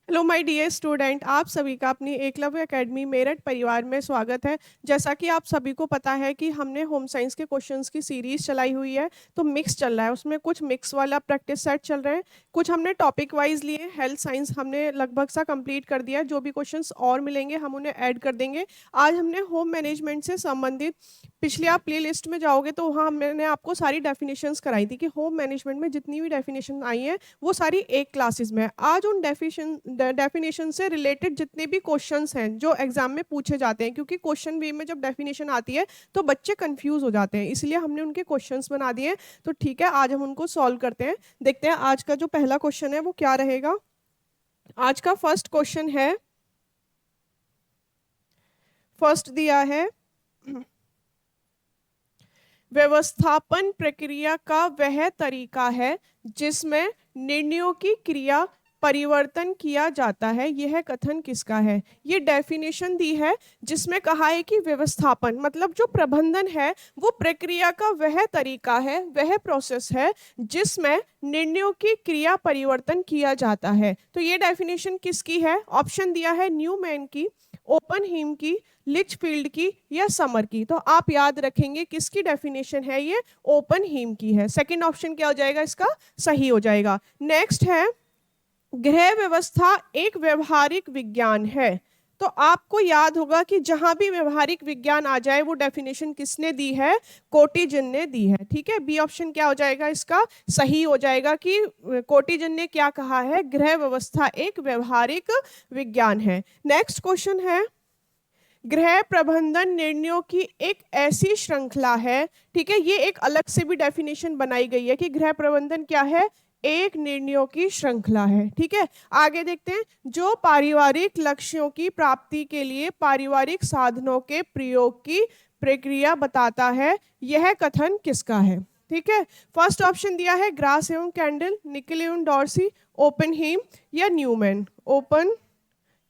Hello my dear student, आप सभी का अपनी एकलव्य एकेडमी मेरठ परिवार में स्वागत है। जैसा कि आप सभी को पता है कि हमने होम साइंस के क्वेश्चंस की सीरीज चलाई हुई है, तो मिक्स चल रहा है। उसमें कुछ मिक्स वाला प्रैक्टिस सेट चल रहे हैं, कुछ हमने टॉपिक वाइज लिए। हेल्थ साइंस हमने लगभग सा कंप्लीट कर दिया है। जो भी क्वेश्चंस और मिलेंगे हम उन्हें ऐड कर देंगे। आज हमने होम मैनेजमेंट से संबंधित, पिछले आप प्ले लिस्ट में जाओगे तो वहाँ मैंने आपको सारी डेफिनेशंस कराई थी कि होम मैनेजमेंट में जितनी भी डेफिनेशन आई हैं वो सारी एक क्लासेस में है। आज उन डेफिनेशन से रिलेटेड जितने भी क्वेश्चंस हैं जो एग्जाम में पूछे जाते हैं, क्योंकि क्वेश्चन वे में जब डेफिनेशन आती है तो बच्चे कंफ्यूज हो जाते हैं, इसलिए हमने उनके क्वेश्चंस बना दिए हैं। तो ठीक है, आज हम उनको सॉल्व करते हैं। देखते हैं आज का जो पहला क्वेश्चन है वो क्या रहेगा। आज का फर्स्ट क्वेश्चन है, फर्स्ट दिया है, व्यवस्थापन प्रक्रिया का वह तरीका है जिसमें निर्णयों की क्रिया परिवर्तन किया जाता है, यह कथन किसका है। ये डेफिनेशन दी है जिसमें कहा है कि व्यवस्थापन मतलब जो प्रबंधन है वो प्रक्रिया का वह तरीका है, वह प्रोसेस है जिसमें निर्णयों की क्रिया परिवर्तन किया जाता है। तो ये डेफिनेशन किसकी है। ऑप्शन दिया है न्यूमैन की, ओपनहीम की, लिचफील्ड की या समर की। तो आप याद रखेंगे किसकी डेफिनेशन है ये, ओपनहीम की है। सेकंड ऑप्शन क्या हो जाएगा इसका, सही हो जाएगा। नेक्स्ट है, गृह व्यवस्था एक व्यवहारिक विज्ञान है। तो आपको याद होगा कि जहां भी व्यवहारिक विज्ञान आ जाए वो डेफिनेशन किसने दी है, कोटिजन ने दी है। ठीक है, बी ऑप्शन क्या हो जाएगा इसका, सही हो जाएगा कि कोटिजन ने क्या कहा है, गृह व्यवस्था एक व्यवहारिक विज्ञान है। नेक्स्ट क्वेश्चन है, गृह प्रबंधन निर्णयों की एक ऐसी श्रृंखला है। ठीक है, ये एक अलग से भी डेफिनेशन बनाई गई है कि गृह प्रबंधन क्या है, एक निर्णयों की श्रृंखला है। ठीक है, आगे देखते हैं, जो पारिवारिक लक्ष्यों की प्राप्ति के लिए पारिवारिक साधनों के प्रयोग की प्रक्रिया बताता है, यह कथन किसका है। ठीक है, फर्स्ट ऑप्शन दिया है ग्रास एवं कैंडल, निकल एवं डॉर्सी, ओपनहीम या न्यूमैन। ओपन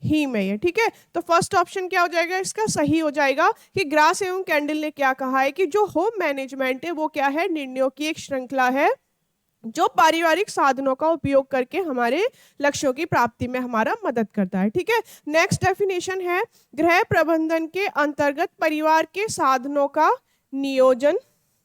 ही में है। ठीक है, तो फर्स्ट ऑप्शन क्या हो जाएगा इसका, सही हो जाएगा कि ग्रास एवं कैंडल ने क्या कहा है कि जो होम मैनेजमेंट है वो क्या है, निर्णयों की एक श्रृंखला है जो पारिवारिक साधनों का उपयोग करके हमारे लक्ष्यों की प्राप्ति में हमारा मदद करता है। ठीक है, नेक्स्ट डेफिनेशन है, गृह प्रबंधन के अंतर्गत परिवार के साधनों का नियोजन,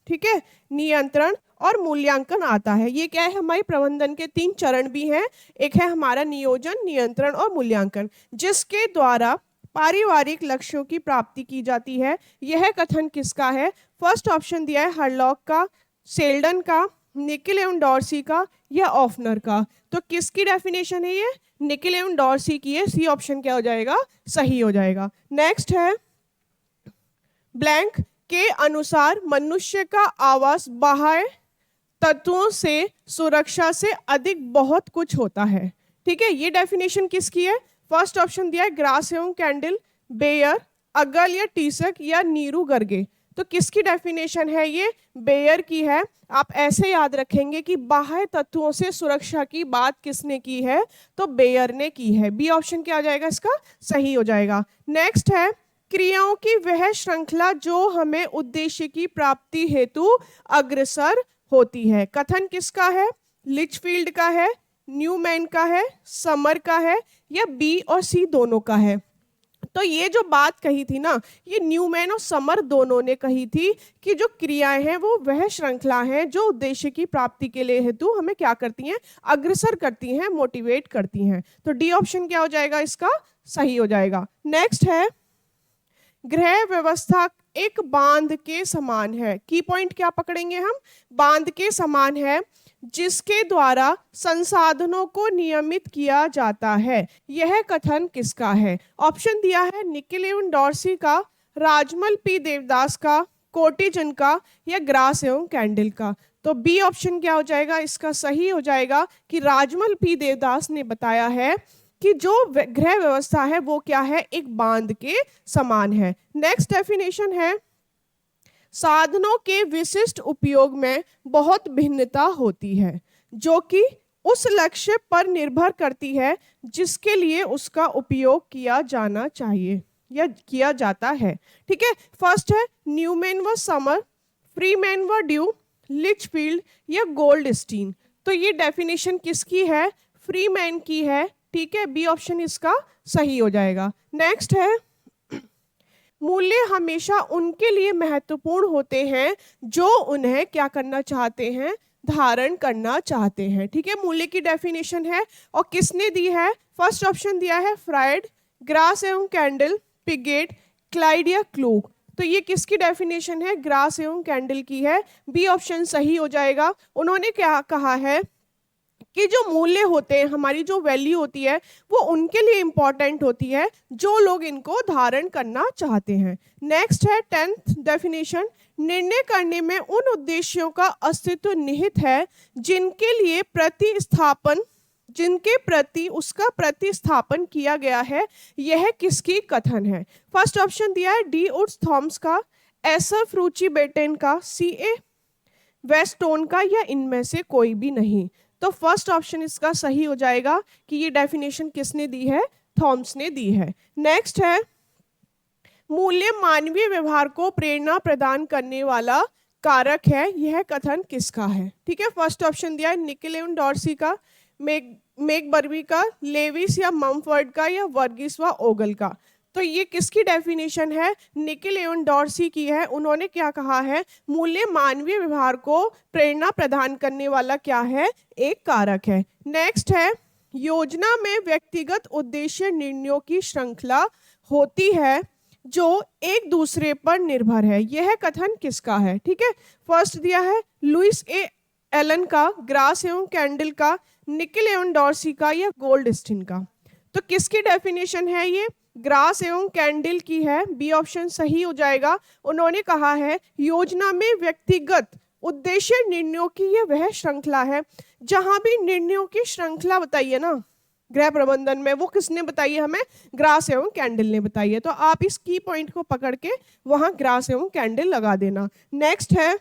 ठीक है, नियंत्रण और मूल्यांकन आता है। ये क्या है, हमारे प्रबंधन के 3 चरण भी हैं। एक है हमारा नियोजन, नियंत्रण और मूल्यांकन, जिसके द्वारा पारिवारिक लक्ष्यों की प्राप्ति की जाती है। यह कथन किसका है। फर्स्ट ऑप्शन दिया है हरलॉक का, सेल्डन का, निकल एवं डॉर्सी का या ऑफनर का। तो किसकी डेफिनेशन है ये, निकल एवं डॉर्सी की है। सी ऑप्शन क्या हो जाएगा, सही हो जाएगा। नेक्स्ट है, ब्लैंक के अनुसार मनुष्य का आवास बाह्य तत्वों से सुरक्षा से अधिक बहुत कुछ होता है। ठीक है, ये डेफिनेशन किसकी है। फर्स्ट ऑप्शन दिया है ग्रास एवं कैंडल, बेयर, अगल या टीसक या नीरू गर्गे। तो किसकी डेफिनेशन है ये, बेयर की है। आप ऐसे याद रखेंगे कि बाह्य तत्वों से सुरक्षा की बात किसने की है, तो बेयर ने की है। बी ऑप्शन क्या हो जाएगा इसका, सही हो जाएगा। नेक्स्ट है, क्रियाओं की वह श्रृंखला जो हमें उद्देश्य की प्राप्ति हेतु अग्रसर होती है। कथन किसका है, लिचफील्ड का है, न्यूमैन का है, समर का है या बी और सी दोनों का है। तो ये जो बात कही थी ना, ये न्यूमैन और समर दोनों ने कही थी कि जो क्रियाएं हैं वो वह श्रृंखला है जो उद्देश्य की प्राप्ति के लिए हेतु हमें क्या करती हैं, अग्रसर करती हैं, मोटिवेट करती हैं। तो डी ऑप्शन क्या हो जाएगा इसका, सही हो जाएगा। नेक्स्ट है, गृह व्यवस्था एक बांध के समान है। की पॉइंट क्या पकड़ेंगे हम, बांध के समान है जिसके द्वारा संसाधनों को नियमित किया जाता है, यह कथन किसका है। ऑप्शन दिया है निकल एवं डॉर्सी का, राजमल पी देवदास का, कोटिजन का या ग्रास एवं कैंडल का। तो बी ऑप्शन क्या हो जाएगा इसका, सही हो जाएगा कि राजमल पी देवदास ने बताया है कि जो गृह व्यवस्था है वो क्या है, एक बांध के समान है। नेक्स्ट डेफिनेशन है, साधनों के विशिष्ट उपयोग में बहुत भिन्नता होती है जो कि उस लक्ष्य पर निर्भर करती है जिसके लिए उसका उपयोग किया जाना चाहिए या किया जाता है। ठीक है, फर्स्ट है न्यूमैन व समर, फ्रीमैन व ड्यू, लिचफील्ड या गोल्डस्टीन। तो ये डेफिनेशन किसकी है, फ्रीमैन की है, ठीक है, बी ऑप्शन इसका सही हो जाएगा। नेक्स्ट है, मूल्य हमेशा उनके लिए महत्वपूर्ण होते हैं जो उन्हें क्या करना चाहते हैं, धारण करना चाहते हैं। ठीक है, मूल्य की डेफिनेशन है और किसने दी है, फर्स्ट ऑप्शन दिया है फ्राइड, ग्रास एवं कैंडल, पिगेट, क्लाइड या क्लूक। तो ये किसकी डेफिनेशन है, ग्रास एवं कैंडल की है, बी ऑप्शन सही हो जाएगा। उन्होंने क्या कहा है कि जो मूल्य होते हैं, हमारी जो वैल्यू होती है वो उनके लिए इंपॉर्टेंट होती है जो लोग इनको धारण करना चाहते हैं। नेक्स्ट है 10th डेफिनेशन, निर्णय करने में उन उद्देश्यों का अस्तित्व निहित है जिनके प्रति उसका प्रतिस्थापन किया गया है, यह किसकी कथन है। फर्स्ट ऑप्शन दिया है डी उड्स थॉमस का, एसएफ रुचि बेटेन का, सीए वेस्टोन का, या इनमें से कोई भी नहीं। तो फर्स्ट ऑप्शन इसका सही हो जाएगा कि ये डेफिनेशन किसने दी है, थॉमस ने दी है। नेक्स्ट है, मूल्य मानवीय व्यवहार को प्रेरणा प्रदान करने वाला कारक है, यह कथन किसका है। ठीक है, फर्स्ट ऑप्शन दिया है निकोल एवं डॉर्सी का, मैकबर्बी का, लेविस या मम्फर्ड का, या वर्गीस व ओगल का। तो ये किसकी डेफिनेशन है, निकोल एवं डॉर्सी की है। उन्होंने क्या कहा है, मूल्य मानवीय व्यवहार को प्रेरणा प्रदान करने वाला क्या है, एक कारक है। नेक्स्ट है, योजना में व्यक्तिगत उद्देश्य निर्णयों की श्रृंखला होती है जो एक दूसरे पर निर्भर है, यह कथन किसका है। ठीक है, फर्स्ट दिया है लुइस ए एलन का, ग्रास एवं कैंडल का, निकोल एवं डॉर्सी का, या गोल्डस्टीन का। तो किसकी डेफिनेशन है, ये ग्रास एवं कैंडल की है, बी ऑप्शन सही हो जाएगा। उन्होंने कहा है योजना में व्यक्तिगत उद्देश्य निर्णयों की यह वह श्रृंखला है, जहां भी निर्णयों की श्रृंखला बताइए ना गृह प्रबंधन में, वो किसने बताई है हमें, ग्रास एवं कैंडल ने बताई है। तो आप इस की पॉइंट को पकड़ के वहां ग्रास एवं कैंडल लगा देना। नेक्स्ट है,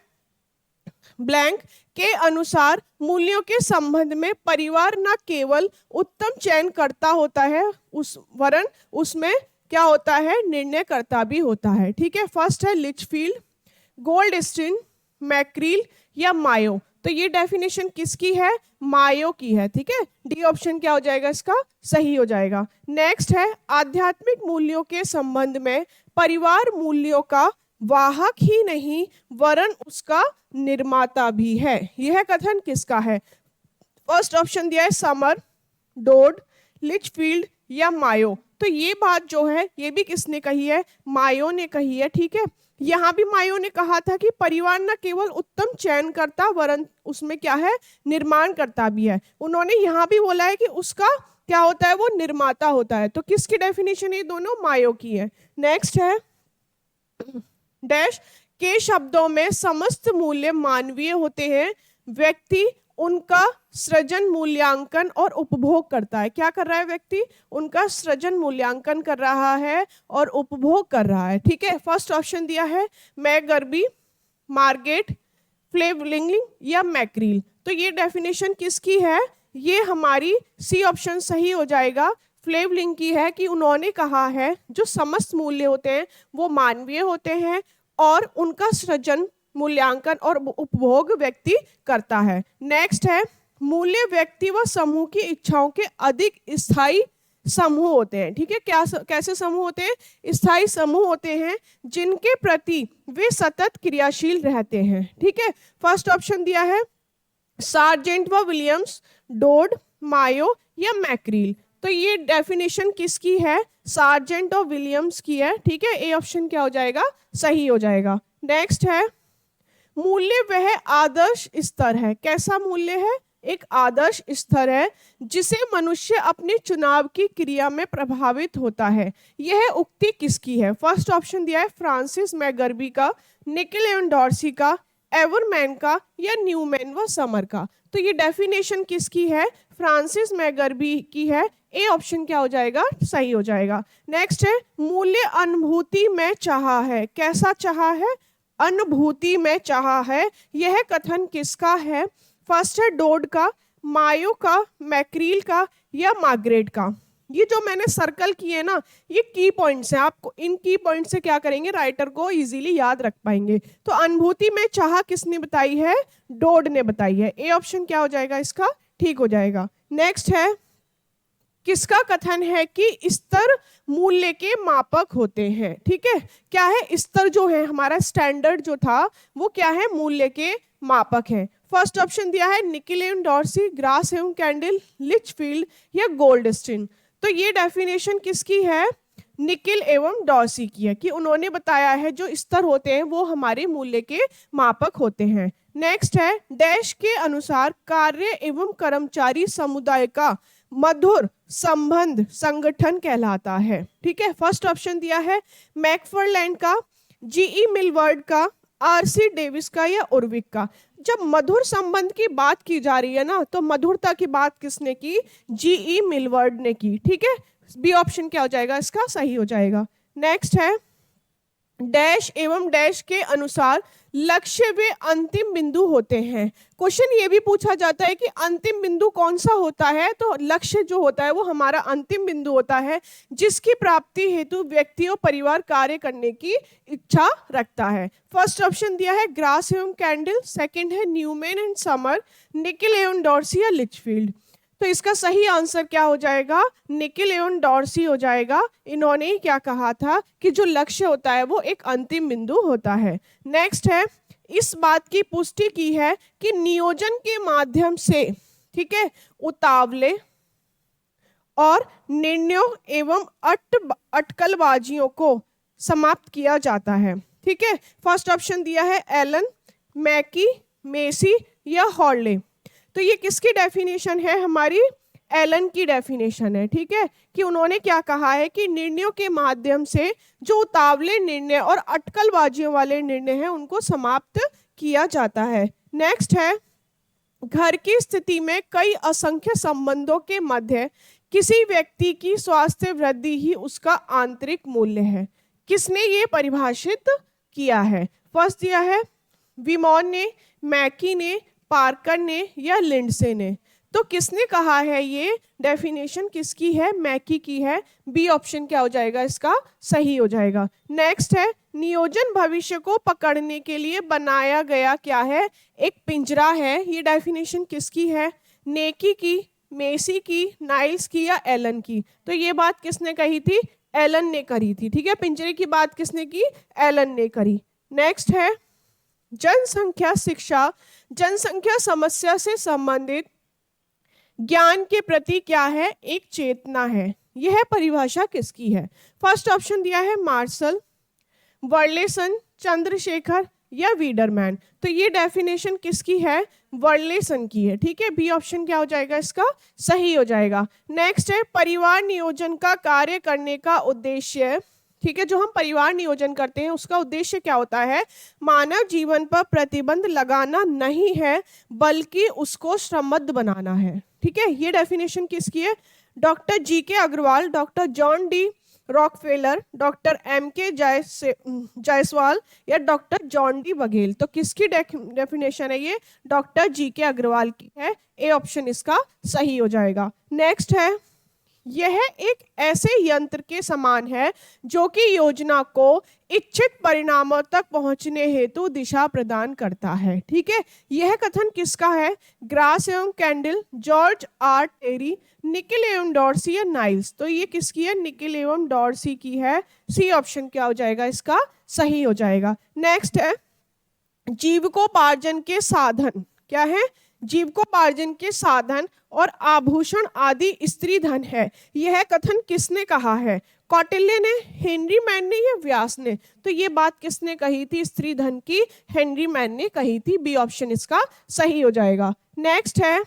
ब्लैंक के अनुसार मूल्यों के संबंध में परिवार न केवल उत्तम चयन करता होता है वरन उसमें क्या होता है, निर्णय करता भी होता है। ठीक है, फर्स्ट है लिचफील्ड, गोल्डस्टीन, मैक्रील या मायो। तो ये डेफिनेशन किसकी है, मायो की है। ठीक है, डी ऑप्शन क्या हो जाएगा इसका सही हो जाएगा। नेक्स्ट है, आध्यात्मिक मूल्यों के संबंध में परिवार मूल्यों का वाहक ही नहीं वरन उसका निर्माता भी है, यह कथन किसका है। फर्स्ट ऑप्शन दिया है समर, डोड, लिचफील्ड या मायो। तो ये बात जो है ये भी किसने कही है, मायो ने कही है। ठीक है, यहाँ भी मायो ने कहा था कि परिवार न केवल उत्तम चयन करता वरन उसमें क्या है, निर्माण करता भी है। उन्होंने यहाँ भी बोला है कि उसका क्या होता है, वो निर्माता होता है। तो किसकी डेफिनेशन ये दोनों मायो की है। नेक्स्ट है, डैश के शब्दों में समस्त मूल्य मानवीय होते हैं, व्यक्ति उनका सृजन मूल्यांकन और उपभोग करता है। क्या कर रहा है व्यक्ति, उनका सृजन मूल्यांकन कर रहा है और उपभोग कर रहा है। ठीक है, फर्स्ट ऑप्शन दिया है मैकबर्बी, मार्गेट, फ्लेवलिंग या मैक्रील। तो ये डेफिनेशन किसकी है, ये हमारी सी ऑप्शन सही हो जाएगा, फ्लेवलिंग की है, कि उन्होंने कहा है जो समस्त मूल्य होते हैं वो मानवीय होते हैं और उनका सृजन मूल्यांकन और उपभोग व्यक्ति करता है। नेक्स्ट है, मूल्य व्यक्ति व समूह की इच्छाओं के अधिक स्थायी समूह होते हैं। ठीक है, क्या कैसे समूह होते हैं, स्थायी समूह होते हैं जिनके प्रति वे सतत क्रियाशील रहते हैं। ठीक है, फर्स्ट ऑप्शन दिया है सार्जेंट व विलियम्स, डोड, मायो या मैक्रील। तो ये डेफिनेशन किसकी है, सार्जेंट और विलियम्स की है। ठीक है, ए ऑप्शन क्या हो जाएगा, सही हो जाएगा। नेक्स्ट है, मूल्य वह आदर्श स्तर है, कैसा मूल्य है, एक आदर्श स्तर है जिसे मनुष्य अपने चुनाव की क्रिया में प्रभावित होता है, यह उक्ति किसकी है। फर्स्ट ऑप्शन दिया है फ्रांसिस मैकबर्बी का, निकोल एवं डॉर्सी का, एवरमैन का, या न्यूमैन व समर का। तो ये डेफिनेशन किसकी है, फ्रांसिस मैकबर्बी की है, ए ऑप्शन क्या हो जाएगा, सही हो जाएगा। नेक्स्ट है, मूल्य अनुभूति में चाहा है, कैसा चाहा है, अनुभूति में चाहा है, यह कथन किसका है। फर्स्ट है डोड का, मायो का, मैक्रील का, या मार्गरेट का। ये जो मैंने सर्कल किए ना, ये की पॉइंट्स हैं, आपको इन की पॉइंट से क्या करेंगे, राइटर को इजीली याद रख पाएंगे। तो अनुभूति में चाह किसने बताई है, डोड ने बताई है, ए ऑप्शन क्या हो जाएगा इसका ठीक हो जाएगा। नेक्स्ट है, किसका कथन है कि स्तर मूल्य के मापक होते हैं। ठीक है, क्या है, स्तर जो है हमारा स्टैंडर्ड जो था वो क्या है, मूल्य के मापक है। फर्स्ट ऑप्शन दिया है निकिल एवं डॉर्सी, ग्रास एवं कैंडल, लिचफील्ड या गोल्डस्टीन। तो ये डेफिनेशन किसकी है, निकिल एवं डॉर्सी की है, कि उन्होंने बताया है जो स्तर होते हैं वो हमारे मूल्य के मापक होते हैं। नेक्स्ट है डैश के अनुसार कार्य एवं कर्मचारी समुदाय का मधुर संबंध संगठन कहलाता है। ठीक है, फर्स्ट ऑप्शन दिया है मैकफरलैंड का, जीई मिलवर्ड का, आरसी डेविस का या उर्विक का। जब मधुर संबंध की बात की जा रही है ना, तो मधुरता की बात किसने की, जीई मिलवर्ड ने की। ठीक है, बी ऑप्शन क्या हो जाएगा इसका, सही हो जाएगा। नेक्स्ट है डैश एवं डैश के अनुसार लक्ष्य वे अंतिम बिंदु होते हैं। क्वेश्चन ये भी पूछा जाता है कि अंतिम बिंदु कौन सा होता है, तो लक्ष्य जो होता है वो हमारा अंतिम बिंदु होता है जिसकी प्राप्ति हेतु व्यक्ति और परिवार कार्य करने की इच्छा रखता है। फर्स्ट ऑप्शन दिया है ग्रास एवं कैंडल, सेकंड है न्यूमैन एंड समर, निकिल एवं डॉर्सी या लिचफील्ड। तो इसका सही आंसर क्या हो जाएगा, निकिल एवं डॉर्सी हो जाएगा। इन्होंने ही क्या कहा था कि जो लक्ष्य होता है वो एक अंतिम बिंदु होता है। नेक्स्ट है इस बात की पुष्टि की है कि नियोजन के माध्यम से, ठीक है, उतावले और निर्णयों एवं अटकलबाजियों को समाप्त किया जाता है। ठीक है, फर्स्ट ऑप्शन दिया है एलन, मैकी, मेसी या हॉर्ले। तो ये किसकी डेफिनेशन है, हमारी एलन की डेफिनेशन है। ठीक है, कि उन्होंने क्या कहा है कि निर्णयों के माध्यम से जो उतावले निर्णय और अटकलबाजियों वाले निर्णय हैं उनको समाप्त किया जाता है। नेक्स्ट है घर की स्थिति में कई असंख्य संबंधों के मध्य किसी व्यक्ति की स्वास्थ्य वृद्धि ही उसका आंतरिक मूल्य है। किसने ये परिभाषित किया है, फर्स्ट दिया है विमॉन ने, मैकी ने, पार्कर ने या लिंडसे ने। तो किसने कहा है, ये डेफिनेशन किसकी है, मैकी की है। बी ऑप्शन क्या हो जाएगा इसका, सही हो जाएगा। नेक्स्ट है नियोजन भविष्य को पकड़ने के लिए बनाया गया क्या है, एक पिंजरा है। ये डेफिनेशन किसकी है, नेकी की, मेसी की, नाइल्स की या एलन की। तो ये बात किसने कही थी, एलन ने करी थी। ठीक है, पिंजरे की बात किसने की, एलन ने करी। नेक्स्ट है जनसंख्या शिक्षा जनसंख्या समस्या से संबंधित ज्ञान के प्रति क्या है, एक चेतना है। यह परिभाषा किसकी है, फर्स्ट ऑप्शन दिया है मार्शल, वर्लेसन, चंद्रशेखर या वीडरमैन। तो ये डेफिनेशन किसकी है, वर्लेसन की है। ठीक है, बी ऑप्शन क्या हो जाएगा इसका, सही हो जाएगा। नेक्स्ट है परिवार नियोजन का कार्य करने का उद्देश्य, ठीक है, जो हम परिवार नियोजन करते हैं उसका उद्देश्य क्या होता है, मानव जीवन पर प्रतिबंध लगाना नहीं है बल्कि उसको श्रमबद्ध बनाना है। ठीक है, ये डेफिनेशन किसकी है, doctor G K Agarwal, doctor John D Rockefeller, doctor M K. Jaiswal या डॉक्टर जॉन डी बघेल। तो किसकी डेफिनेशन है ये, डॉक्टर जी के अग्रवाल की है। ए ऑप्शन इसका सही हो जाएगा। नेक्स्ट है यह एक ऐसे यंत्र के समान है जो कि योजना को इच्छित परिणामों तक पहुंचने हेतु दिशा प्रदान करता है। ठीक है, यह कथन किसका है, ग्रास एवं Kendall, George R Terry, Nickel एवं डॉर्सी या नाइल्स। तो ये किसकी है, निकिल एवं डॉर्सी की है। सी ऑप्शन क्या हो जाएगा इसका, सही हो जाएगा। नेक्स्ट है जीविकोपार्जन के साधन क्या है, जीविकोपार्जन के साधन और आभूषण आदि स्त्री धन है। यह कथन किसने कहा है, कौटिल्य ने, हेनरी मैन ने या व्यास ने। तो ये बात किसने कही थी, स्त्री धन की हेनरी मैन ने कही थी। बी ऑप्शन इसका सही हो जाएगा। नेक्स्ट है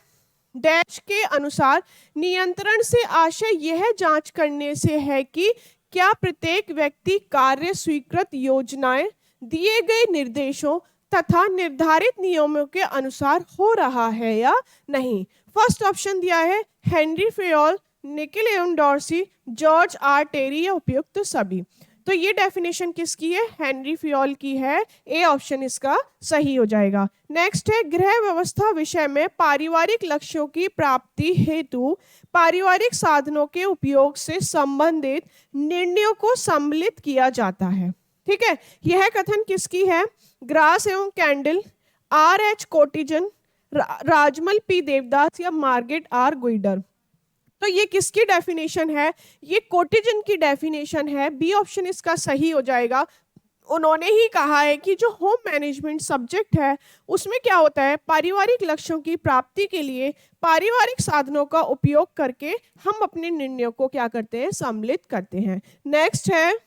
डैश के अनुसार नियंत्रण से आशय यह जांच करने से है कि क्या प्रत्येक व्यक्ति कार्य स्वीकृत योजनाएं दिए गए निर्देशों तथा निर्धारित नियमों के अनुसार हो रहा है या नहीं। फर्स्ट ऑप्शन दिया है हेनरी फेयोल, निकिल एवं डॉर्सी, जॉर्ज आर टेरी या उपयुक्त सभी। तो ये डेफिनेशन किसकी है, हेनरी फेयोल की है। ए ऑप्शन इसका सही हो जाएगा। नेक्स्ट है गृह व्यवस्था विषय में पारिवारिक लक्ष्यों की प्राप्ति हेतु पारिवारिक साधनों के उपयोग से संबंधित निर्णयों को सम्मिलित किया जाता है। ठीक है, यह कथन किसकी है, ग्रास एवं कैंडल, R.H. कोटिजन, राजमल पी देवदास या मार्गेट आर गुइडर। तो ये किसकी डेफिनेशन है? ये कोटिजन की डेफिनेशन है। बी ऑप्शन इसका सही हो जाएगा। उन्होंने ही कहा है कि जो होम मैनेजमेंट सब्जेक्ट है उसमें क्या होता है, पारिवारिक लक्ष्यों की प्राप्ति के लिए पारिवारिक साधनों का उपयोग करके हम अपने निर्णयों को क्या करते हैं, सम्मिलित करते हैं। नेक्स्ट है,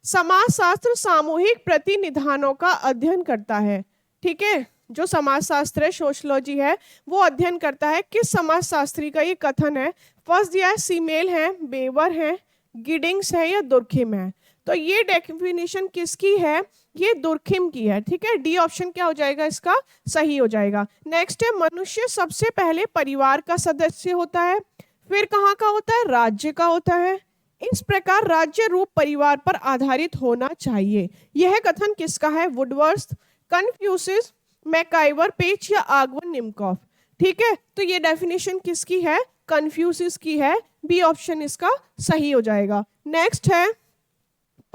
समाजशास्त्र सामूहिक प्रतिनिधानों का अध्ययन करता है। ठीक है, जो समाजशास्त्र है, सोशलॉजी है, वो अध्ययन करता है। किस समाजशास्त्री का ये कथन है? फर्स्ट दिया है सीमेल है, बेवर है, गिडिंग्स है या दुर्खिम है। तो ये डेफिनेशन किसकी है? ये दुर्खिम की है। ठीक है, डी ऑप्शन क्या हो जाएगा इसका सही हो जाएगा। नेक्स्ट है, मनुष्य सबसे पहले परिवार का सदस्य होता है, फिर कहाँ का होता है? राज्य का होता है। इस प्रकार राज्य रूप परिवार पर आधारित होना चाहिए। यह कथन किसका है? वुडवर्थ, कन्फ्यूशियस, मैकाइवर, पेच या आगवन निमकॉफ। ठीक है, तो ये डेफिनेशन किसकी है? कन्फ्यूशियस की है। बी ऑप्शन इसका सही हो जाएगा। नेक्स्ट है,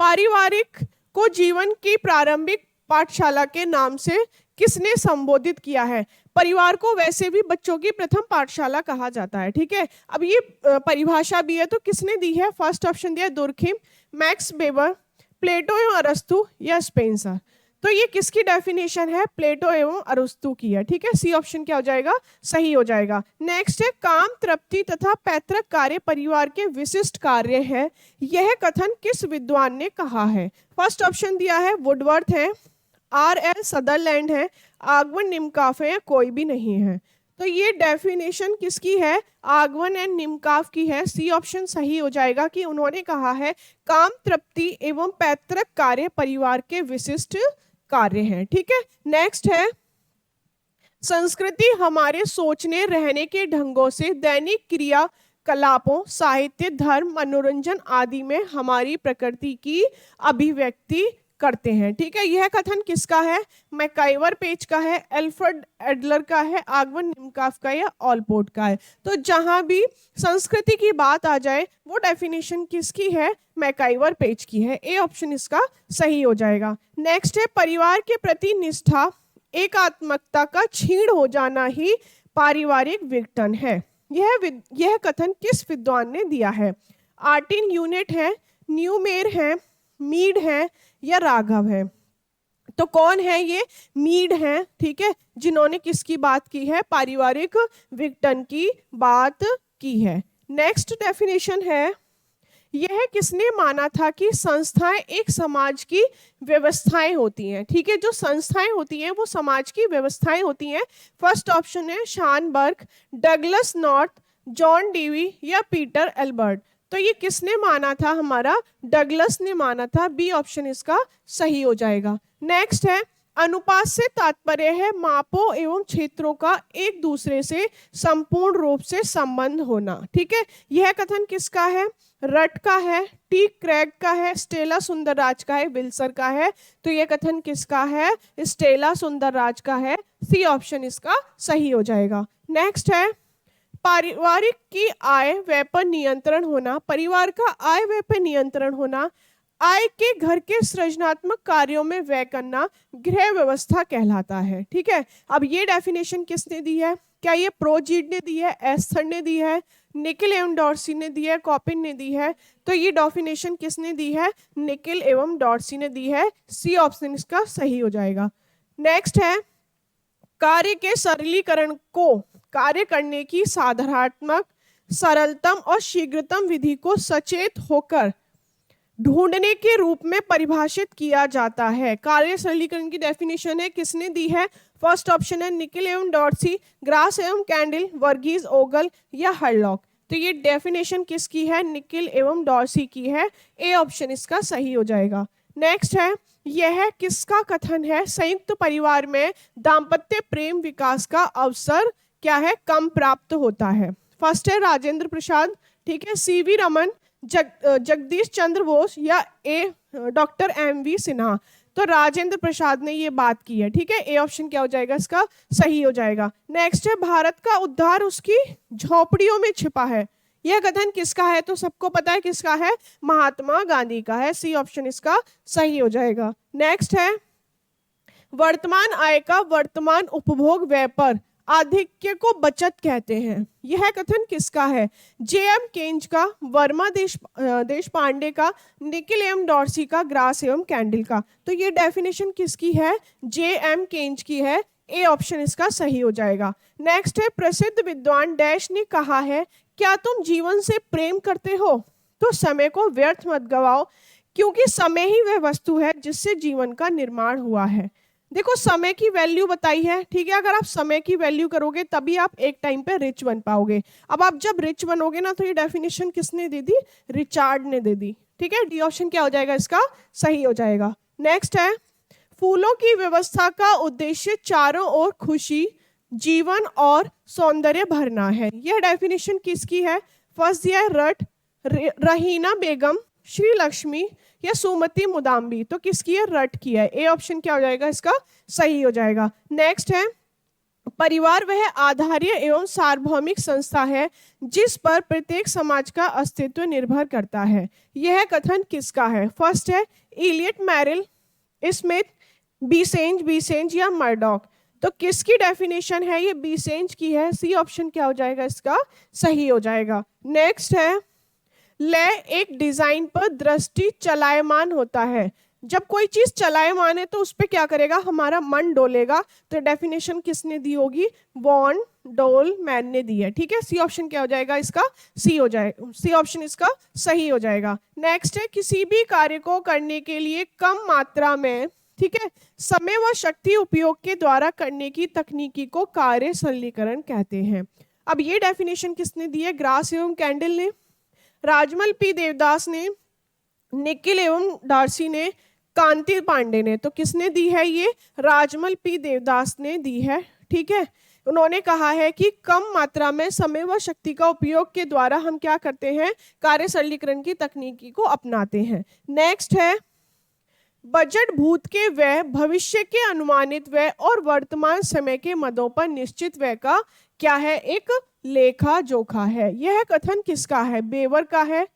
पारिवारिक को जीवन की प्रारंभिक पाठशाला के नाम से किसने संबोधित किया है? परिवार को वैसे भी बच्चों की प्रथम पाठशाला कहा जाता है। ठीक है, अब ये परिभाषा भी है, तो किसने दी है? फर्स्ट ऑप्शन दिया दुर्खिम, मैक्स वेबर, प्लेटो एवं अरस्तु या स्पेंसर। तो ये किसकी डेफिनेशन है? प्लेटो एवं अरस्तु की है। ठीक है, सी ऑप्शन क्या हो जाएगा? सही हो जाएगा। नेक्स्ट है, काम, तृप्ति तथा पैतृक कार्य परिवार के विशिष्ट कार्य है। यह कथन किस विद्वान ने कहा है? फर्स्ट ऑप्शन दिया है वुडवर्थ है, R.L. सदरलैंड है, आगवन निमकाफ है या कोई भी नहीं है। तो ये डेफिनेशन किसकी है? आगवन एंड निमकाफ की है। सी ऑप्शन सही हो जाएगा कि उन्होंने कहा है काम, तृप्ति एवं पैतृक कार्य परिवार के विशिष्ट कार्य हैं। ठीक है, नेक्स्ट है, संस्कृति हमारे सोचने रहने के ढंगों से दैनिक क्रियाकलापों, साहित्य, धर्म, मनोरंजन आदि में हमारी प्रकृति की अभिव्यक्ति करते हैं। ठीक है, यह कथन किसका है? मैकाइवर, पेज का है, एल्फ्रेड एडलर का है, आगवन निमकाफ का या ऑलपोर्ट का है। तो जहां भी संस्कृति की बात आ जाए वो डेफिनेशन किसकी है? मैकाइवर, पेज की है। ए ऑप्शन इसका सही हो जाएगा। नेक्स्ट है, परिवार के प्रति निष्ठा, एकात्मकता का क्षीण हो जाना ही पारिवारिक विघटन है। यह कथन किस विद्वान ने दिया है? आर्टिन यूनिट है, न्यूमेर है, मीड है या राघव है। तो कौन है ये? मीड है। ठीक है, जिन्होंने किसकी बात की है? पारिवारिक विघटन की बात की है। नेक्स्ट डेफिनेशन है, यह किसने माना था कि संस्थाएं एक समाज की व्यवस्थाएं होती हैं? ठीक है, जो संस्थाएं होती हैं वो समाज की व्यवस्थाएं होती हैं। फर्स्ट ऑप्शन है शानबर्ग, डगलस नॉर्थ, जॉन डीवी या पीटर एल्बर्ट। तो ये किसने माना था? हमारा डगलस ने माना था। बी ऑप्शन इसका सही हो जाएगा। नेक्स्ट है, अनुपात से तात्पर्य है मापों एवं क्षेत्रों का एक दूसरे से संपूर्ण रूप से संबंध होना। ठीक है, यह कथन किसका है? रट का है, टी क्रैग का है, स्टेला सुंदरराज का है, विल्सर का है। तो यह कथन किसका है? स्टेला सुंदरराज का है। सी ऑप्शन इसका सही हो जाएगा। नेक्स्ट है, पारिवारिक की आय व्यय पर नियंत्रण होना, परिवार का आय व्यय पर नियंत्रण होना, आय के घर के सृजनात्मक कार्यों में व्यय करना गृह व्यवस्था कहलाता है। ठीक है, अब ये डेफिनेशन किसने दी है? क्या ये प्रोजीड ने दी है, एस्थर ने दी है, निकिल एवं डॉर्सी ने दी है, कॉपिन ने दी है? तो ये डेफिनेशन किसने दी है? निकिल एवं डॉर्सी ने दी है। सी ऑप्शन इसका सही हो जाएगा। नेक्स्ट है, कार्य के सरलीकरण को कार्य करने की साधारणात्मक, सरलतम और शीघ्रतम विधि को सचेत होकर ढूंढने के रूप में परिभाषित किया जाता है। कार्य सरलीकरण की डेफिनेशन है, किसने दी है? फर्स्ट ऑप्शन है निकिल एवं डॉर्सी, ग्रास एवं कैंडिल, वर्गीज, ओगल या हरलॉक। तो ये डेफिनेशन किसकी है? निकिल एवं डॉर्सी की है। ए ऑप्शन इसका सही हो जाएगा। नेक्स्ट है, यह किसका कथन है? संयुक्त परिवार में दाम्पत्य प्रेम विकास का अवसर क्या है? कम प्राप्त होता है। फर्स्ट है राजेंद्र प्रसाद, ठीक है, सीवी रमन, जगदीश चंद्र बोस या डॉक्टर एमवी सिन्हा। तो राजेंद्र प्रसाद ने ये बात की है। ठीक है, ए ऑप्शन क्या हो जाएगा इसका सही हो जाएगा। नेक्स्ट है, भारत का उद्धार उसकी झोपड़ियों में छिपा है। यह कथन किसका है? तो सबको पता है किसका है, महात्मा गांधी का है। सी ऑप्शन इसका सही हो जाएगा। नेक्स्ट है, वर्तमान आय का वर्तमान उपभोग व्यय पर आधिक्य को बचत कहते हैं। यह कथन किसका है? जे.एम. केन्ज का, वर्मा देश पांडे का, निकिल एवं डॉर्सी का, ग्रास एवं कैंडल का। तो ये डेफिनेशन किसकी है? जे.एम. केन्ज की है। ए ऑप्शन इसका सही हो जाएगा। नेक्स्ट है, प्रसिद्ध विद्वान डैश ने कहा है, क्या तुम जीवन से प्रेम करते हो तो समय को व्यर्थ मत गवाओ, क्योंकि समय ही वह वस्तु है जिससे जीवन का निर्माण हुआ है। देखो, समय की वैल्यू बताई है, ठीक है। अगर आप समय की वैल्यू करोगे तभी आप एक टाइम पे रिच बन पाओगे। अब आप जब रिच बनोगे ना, तो ये डेफिनेशन किसने दे दी? रिचार्ड ने दे दी, ठीक है। डी ऑप्शन क्या हो जाएगा इसका? सही हो जाएगा। नेक्स्ट है, फूलों की व्यवस्था का उद्देश्य चारों ओर खुशी, जीवन और सौंदर्य भरना है। यह डेफिनेशन किसकी है? फर्स्ट दिया है रट, रहीना बेगम, श्री लक्ष्मी या सुमति मुदाम्बी। तो किसकी है? रट की है। ए ऑप्शन क्या हो जाएगा इसका? सही हो जाएगा। नेक्स्ट है, परिवार वह आधार्य एवं सार्वभौमिक संस्था है जिस पर प्रत्येक समाज का अस्तित्व निर्भर करता है। यह कथन किसका है? फर्स्ट है इलियट, मैरिल, स्मिथ, बीसेंज या मर्डॉक। तो किसकी डेफिनेशन है? ये बीसेंज की है। सी ऑप्शन क्या हो जाएगा इसका? सही हो जाएगा। नेक्स्ट है, लय एक डिजाइन पर दृष्टि चलायमान होता है। जब कोई चीज चलायमान है तो उस पर क्या करेगा? हमारा मन डोलेगा। तो डेफिनेशन किसने दी होगी? वॉन डोल मैन ने दी है, ठीक है। सी ऑप्शन क्या हो जाएगा इसका? सी हो जाएगा। सी ऑप्शन इसका सही हो जाएगा। नेक्स्ट है, किसी भी कार्य को करने के लिए कम मात्रा में, ठीक है, समय व शक्ति उपयोग के द्वारा करने की तकनीकी को कार्य सरलीकरण कहते हैं। अब ये डेफिनेशन किसने दी है? ग्रास एवं कैंडल ने, राजमल पी देवदास ने, निकिल एवं डार्सी ने, कांति पांडे ने। तो किसने दी है? ये राजमल पी देवदास ने दी है, ठीक है। उन्होंने कहा है कि कम मात्रा में समय व शक्ति का उपयोग के द्वारा हम क्या करते हैं? कार्य सरलीकरण की तकनीकी को अपनाते हैं। नेक्स्ट है, बजट भूत के व्यय, भविष्य के अनुमानित व्यय और वर्तमान समय के मदों पर निश्चित व्यय का क्या है? एक लेखा जोखा है। यह कथन किसका है? बेवर का है,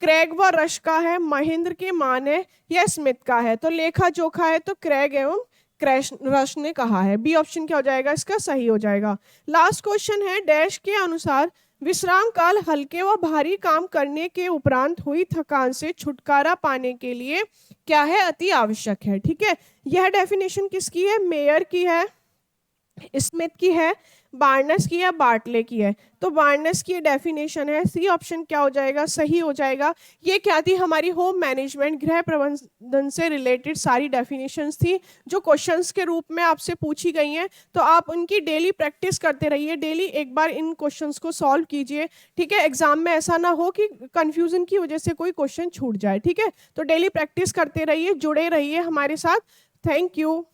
क्रेग व रश का है, महेंद्र के मान है या स्मिथ का है? तो लेखा जोखा है तो क्रेग एवं रश ने कहा है। बी ऑप्शन क्या हो जाएगा इसका? सही हो जाएगा। लास्ट क्वेश्चन है, डैश के अनुसार विश्राम काल हल्के व भारी काम करने के उपरांत हुई थकान से छुटकारा पाने के लिए क्या है? अति आवश्यक है, ठीक है। यह डेफिनेशन किसकी है? मेयर की है, स्मिथ की है, बार्नस की है, बार्टले की है। तो बार्नस की डेफिनेशन है। सी ऑप्शन क्या हो जाएगा? सही हो जाएगा। ये क्या थी? हमारी होम मैनेजमेंट, गृह प्रबंधन से रिलेटेड सारी डेफिनेशंस थी जो क्वेश्चंस के रूप में आपसे पूछी गई हैं। तो आप उनकी डेली प्रैक्टिस करते रहिए, डेली एक बार इन क्वेश्चंस को सॉल्व कीजिए, ठीक है। एग्जाम में ऐसा ना हो कि कंफ्यूजन की वजह से कोई क्वेश्चन छूट जाए, ठीक है। तो डेली प्रैक्टिस करते रहिए, जुड़े रहिए हमारे साथ। Thank you.